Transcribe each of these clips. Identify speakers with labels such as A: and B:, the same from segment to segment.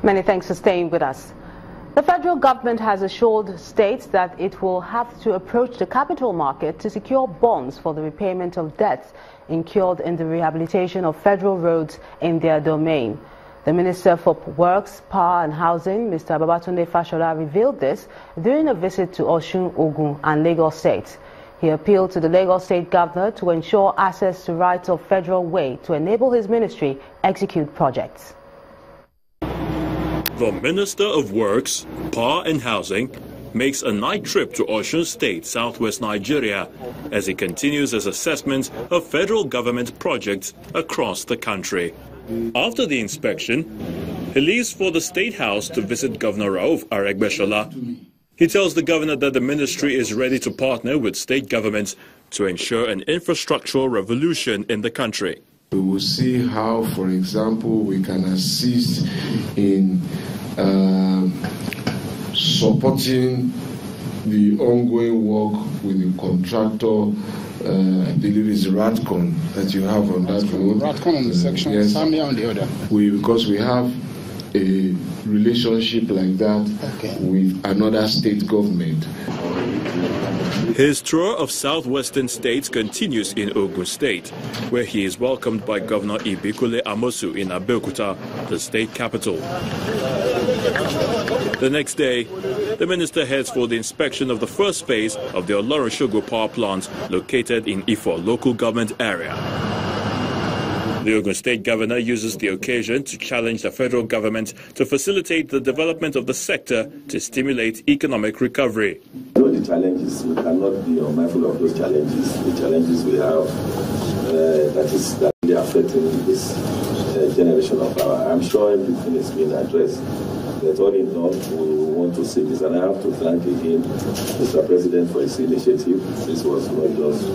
A: Many thanks for staying with us. The federal government has assured states that it will have to approach the capital market to secure bonds for the repayment of debts incurred in the rehabilitation of federal roads in their domain. The Minister for Works, Power and Housing, Mr. Babatunde Fashola, revealed this during a visit to Osun, Ogun and Lagos State. He appealed to the Lagos State Governor to ensure access to rights of federal way to enable his ministry execute projects.
B: The Minister of Works, Power and Housing makes a night trip to Osun State, southwest Nigeria, as he continues his assessment of federal government projects across the country. After the inspection, he leaves for the State House to visit Governor Rauf Aregbesola. He tells the governor that the ministry is ready to partner with state governments to ensure an infrastructural revolution in the country.
C: We will see how, for example, we can assist in supporting the ongoing work with the contractor. I believe it's Radcon that you have on that road.
D: Radcon on the section, yes. Samia on the other.
C: Because we have a relationship like that with another state government.
B: His tour of southwestern states continues in Ogun State, where he is welcomed by Governor Ibikule Amosu in Abeokuta, the state capital. The next day, the minister heads for the inspection of the first phase of the Olorunsogo power plant located in Ifo local government area. The Ogun State governor uses the occasion to challenge the federal government to facilitate the development of the sector to stimulate economic recovery.
E: Know the challenges, we cannot be unmindful of those challenges. The challenges we have that is really affecting this generation of power. I'm sure everything is being addressed. But all in all, we want to say this, and I have to thank again Mr. President for his initiative. This was not just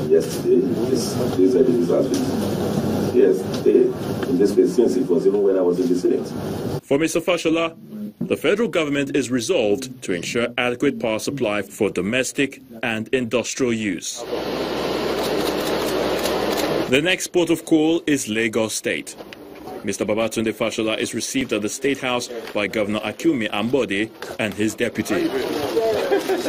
E: yesterday. This has been yesterday in this case since it was even when I was in the Senate.
B: For Mr. Fashola, the federal government is resolved to ensure adequate power supply for domestic and industrial use. The next port of call is Lagos State. Mr. Babatunde Fashola is received at the State House by Governor Akumi Ambode and his deputy.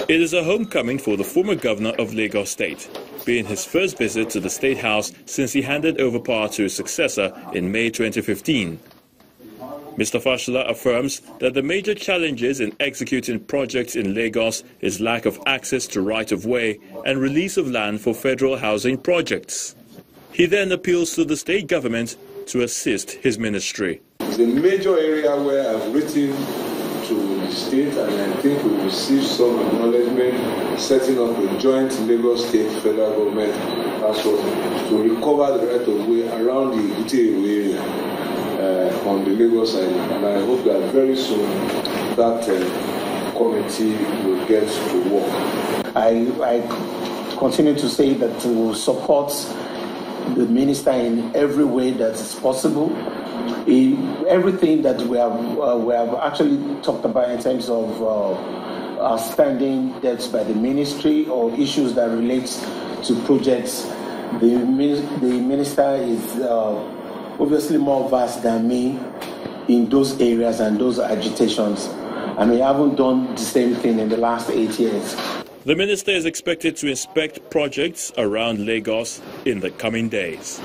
B: It is a homecoming for the former governor of Lagos State, being his first visit to the State House since he handed over power to his successor in May 2015. Mr. Fashola affirms that the major challenges in executing projects in Lagos is lack of access to right-of-way and release of land for federal housing projects. He then appeals to the state government to assist his ministry.
C: It's a major area where I've written to the state, and I think we received some acknowledgement setting up a joint Lagos State federal government task force to recover the right of way around the Ute area on the Lagos Island. And I hope that very soon that committee will get to work.
D: I continue to say that we will support the minister in every way that is possible. Everything that we have actually talked about in terms of outstanding debts by the ministry or issues that relates to projects, the minister is obviously more vast than me in those areas and those agitations. And we haven't done the same thing in the last 8 years.
B: The minister is expected to inspect projects around Lagos in the coming days.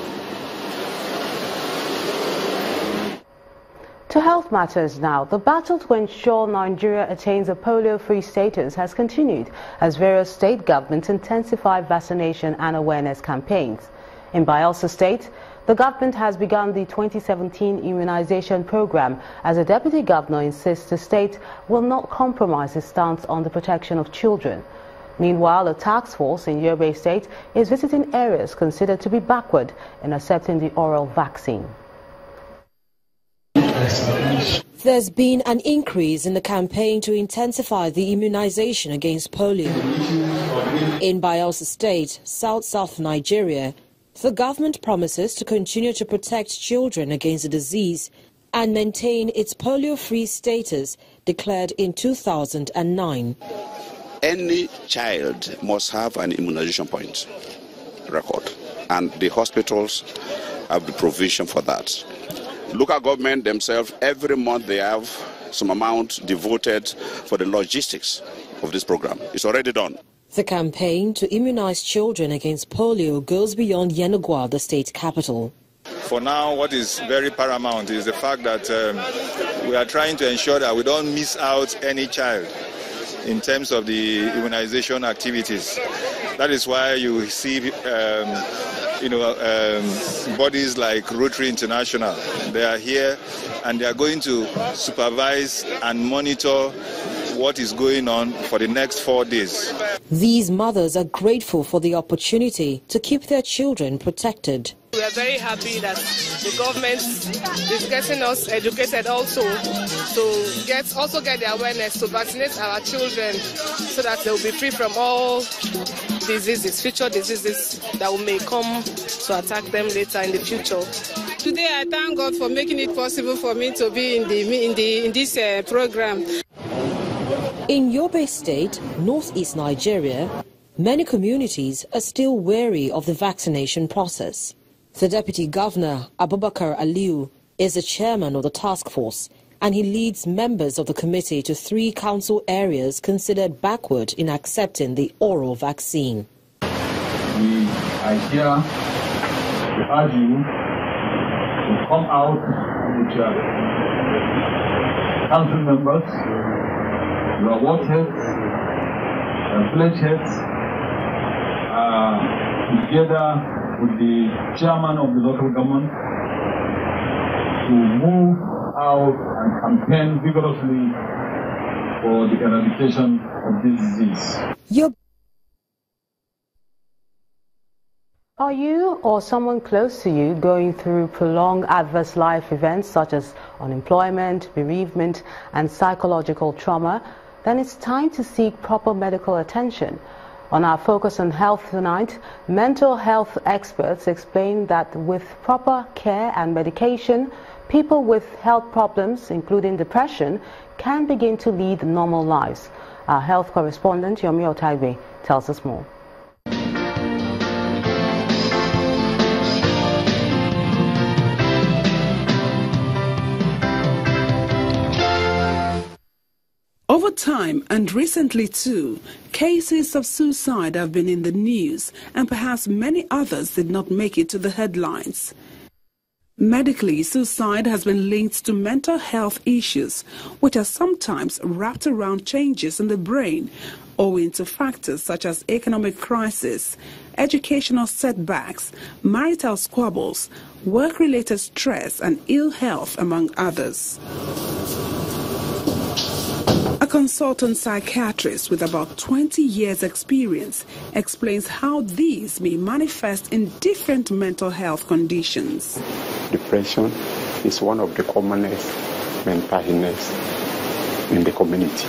A: To health matters now, the battle to ensure Nigeria attains a polio-free status has continued as various state governments intensify vaccination and awareness campaigns. In Bayelsa State, the government has begun the 2017 immunization program as a deputy governor insists the state will not compromise its stance on the protection of children. Meanwhile, a task force in Yobe State is visiting areas considered to be backward in accepting the oral vaccine.
F: There's been an increase in the campaign to intensify the immunization against polio. In Bayelsa State, south Nigeria, the government promises to continue to protect children against the disease and maintain its polio-free status declared in 2009.
G: Any child must have an immunization point record, and the hospitals have the provision for that. Local government themselves, every month they have some amount devoted for the logistics of this program. It's already done.
F: The campaign to immunize children against polio goes beyond Yenagoa, the state capital.
H: For now, what is very paramount is the fact that we are trying to ensure that we don't miss out any child in terms of the immunization activities. That is why you see bodies like Rotary International. They are here and they are going to supervise and monitor what is going on for the next 4 days.
F: These mothers are grateful for the opportunity to keep their children protected.
I: We are very happy that the government is getting us educated also to get the awareness to vaccinate our children so that they will be free from all diseases, future diseases that may come to attack them later in the future.
J: Today I thank God for making it possible for me to be in this program.
F: In Yobe State, northeast Nigeria, many communities are still wary of the vaccination process. The Deputy Governor, Abubakar Aliyu, is the chairman of the task force, and he leads members of the committee to 3 council areas considered backward in accepting the oral vaccine.
K: We are here to urge you to come out with your council members, your ward heads, your village heads, together with the chairman of the local government, to move out and campaign vigorously for the eradication of this disease.
A: Are you or someone close to you going through prolonged adverse life events such as unemployment, bereavement, and psychological trauma? Then it's time to seek proper medical attention. On our Focus on Health tonight, mental health experts explain that with proper care and medication, people with health problems, including depression, can begin to lead normal lives. Our health correspondent, Yobe Otagbe, tells us more.
L: Over time, and recently too, cases of suicide have been in the news, and perhaps many others did not make it to the headlines. Medically, suicide has been linked to mental health issues, which are sometimes wrapped around changes in the brain, owing to factors such as economic crisis, educational setbacks, marital squabbles, work-related stress, and ill health, among others. A consultant psychiatrist with about 20 years' experience explains how these may manifest in different mental health conditions.
M: Depression is one of the commonest mental illness in the community,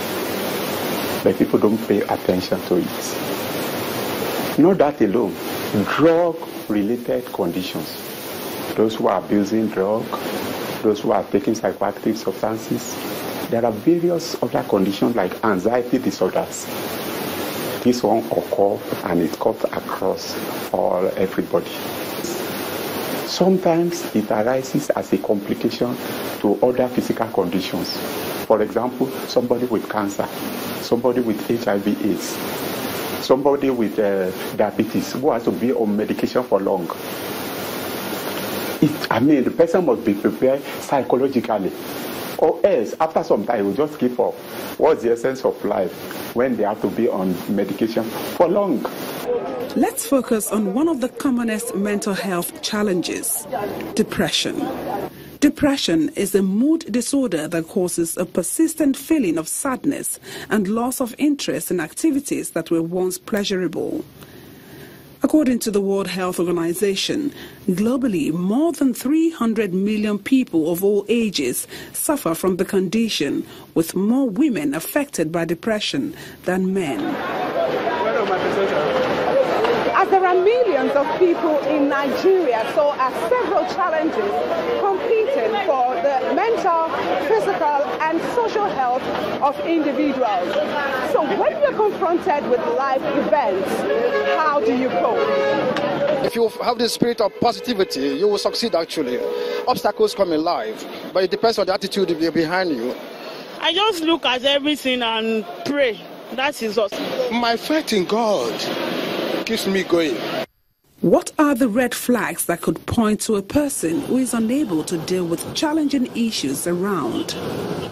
M: but people don't pay attention to it. Not that alone, drug-related conditions. Those who are abusing drugs, those who are taking psychoactive substances. There are various other conditions like anxiety disorders. This one occurs and it cuts across everybody. Sometimes it arises as a complication to other physical conditions. For example, somebody with cancer, somebody with HIV/AIDS, somebody with diabetes who has to be on medication for long. The person must be prepared psychologically. Or else, after some time, will just give up. What's the essence of life when they have to be on medication for long?
L: Let's focus on one of the commonest mental health challenges, depression. Depression is a mood disorder that causes a persistent feeling of sadness and loss of interest in activities that were once pleasurable. According to the World Health Organization, globally, more than 300 million people of all ages suffer from the condition, with more women affected by depression than men.
N: As there are millions of people in Nigeria, so are several challenges competing for the mental, physical, and social health of individuals. So when you're confronted with life events, how do you cope?
O: If you have the spirit of positivity, you will succeed actually. Obstacles come in life, but it depends on the attitude behind you.
P: I just look at everything and pray. That is all.
Q: My faith in God keeps me going.
L: What are the red flags that could point to a person who is unable to deal with challenging issues around?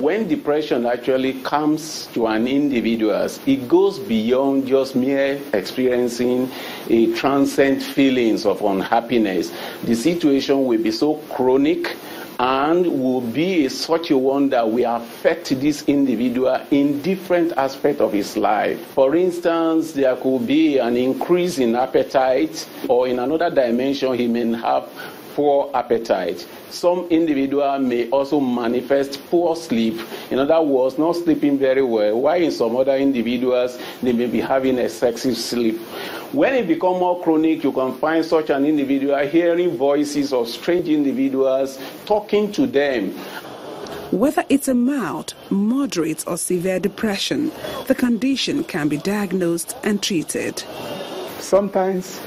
R: When depression actually comes to an individual, it goes beyond just mere experiencing a transient feelings of unhappiness. The situation will be so chronic and will be such a one that will affect this individual in different aspects of his life. For instance, there could be an increase in appetite, or in another dimension, he may have poor appetite. Some individual may also manifest poor sleep, in other words, not sleeping very well, while in some other individuals, they may be having excessive sleep. When it becomes more chronic, you can find such an individual hearing voices of strange individuals talking to them.
L: Whether it's a mild, moderate, or severe depression, the condition can be diagnosed and treated.
M: Sometimes,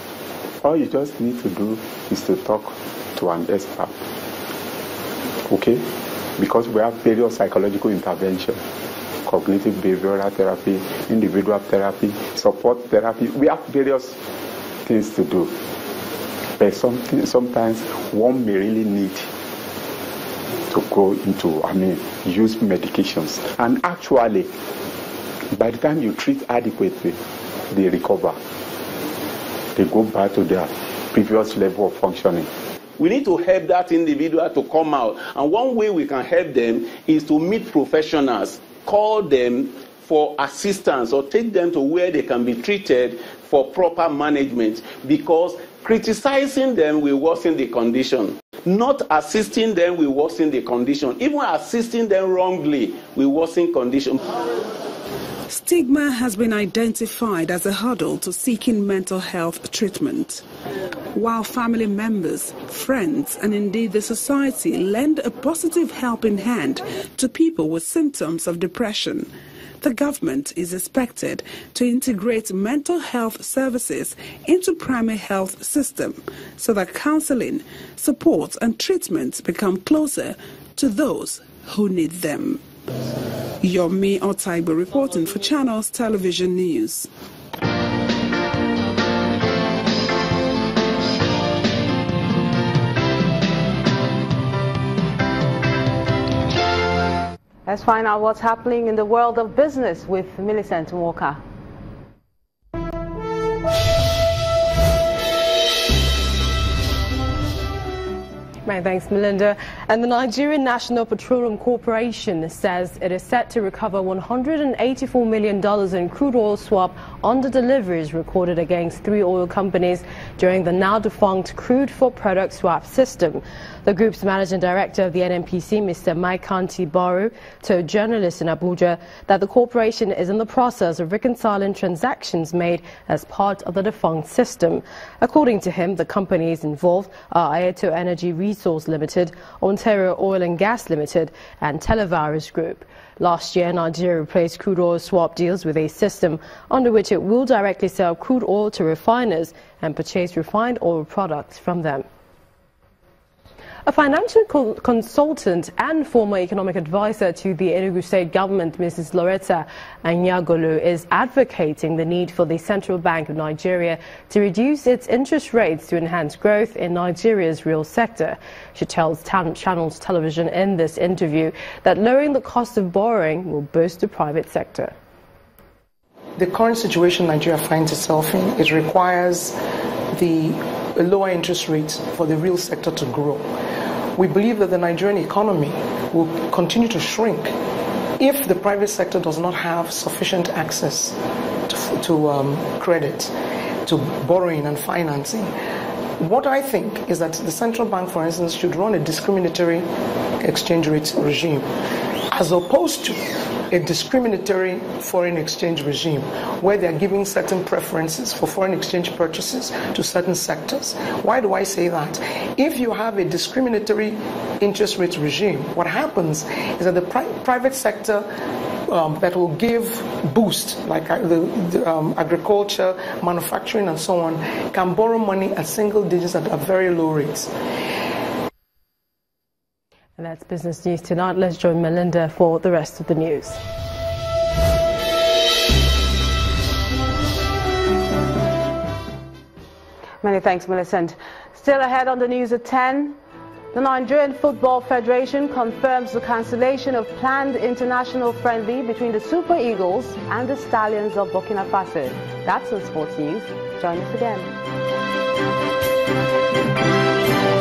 M: all you just need to do is to talk to an expert. Okay? Because we have various psychological interventions. Cognitive behavioral therapy, individual therapy, support therapy. We have various things to do. But sometimes one may really need to go into, use medications. And actually, by the time you treat adequately, they recover. They go back to their previous level of functioning.
R: We need to help that individual to come out. And one way we can help them is to meet professionals. Call them for assistance or take them to where they can be treated for proper management, because criticizing them will worsen the condition. Not assisting them will worsen the condition. Even assisting them wrongly will worsen condition.
L: Stigma has been identified as a hurdle to seeking mental health treatment. While family members, friends, and indeed the society lend a positive helping hand to people with symptoms of depression, the government is expected to integrate mental health services into primary health system so that counseling, support, and treatment become closer to those who need them. Yobe Otaibo reporting for Channels Television News.
A: Let's find out what's happening in the world of business with Millicent Walker.
S: Many thanks, Melinda. And the Nigerian National Petroleum Corporation says it is set to recover $184 million in crude oil swap under deliveries recorded against 3 oil companies during the now-defunct crude for product swap system. The group's managing director of the NNPC, Mr. Maikanti Baru, told journalists in Abuja that the corporation is in the process of reconciling transactions made as part of the defunct system. According to him, the companies involved are Ayeto Energy Resource Limited, Ontario Oil and Gas Limited, and Televirus Group. Last year, Nigeria replaced crude oil swap deals with a system under which it will directly sell crude oil to refiners and purchase refined oil products from them. A financial consultant and former economic advisor to the Enugu State government, Mrs. Loretta Anyagolu, is advocating the need for the Central Bank of Nigeria to reduce its interest rates to enhance growth in Nigeria's real sector. She tells Channels Television in this interview that lowering the cost of borrowing will boost the private sector.
T: The current situation Nigeria finds itself in, it requires a lower interest rate for the real sector to grow. We believe that the Nigerian economy will continue to shrink if the private sector does not have sufficient access to credit, to borrowing and financing. What I think is that the central bank, for instance, should run a discriminatory exchange rate regime as opposed to a discriminatory foreign exchange regime where they are giving certain preferences for foreign exchange purchases to certain sectors. Why do I say that? If you have a discriminatory interest rate regime, what happens is that the private sector that will give boost, like the agriculture, manufacturing, and so on, can borrow money at single digits at very low rates.
S: And that's Business News Tonight. Let's join Melinda for the rest of the news.
A: Many thanks, Millicent. Still ahead on the news at 10. The Nigerian Football Federation confirms the cancellation of planned international friendly between the Super Eagles and the Stallions of Burkina Faso. That's on Sports News. Join us again.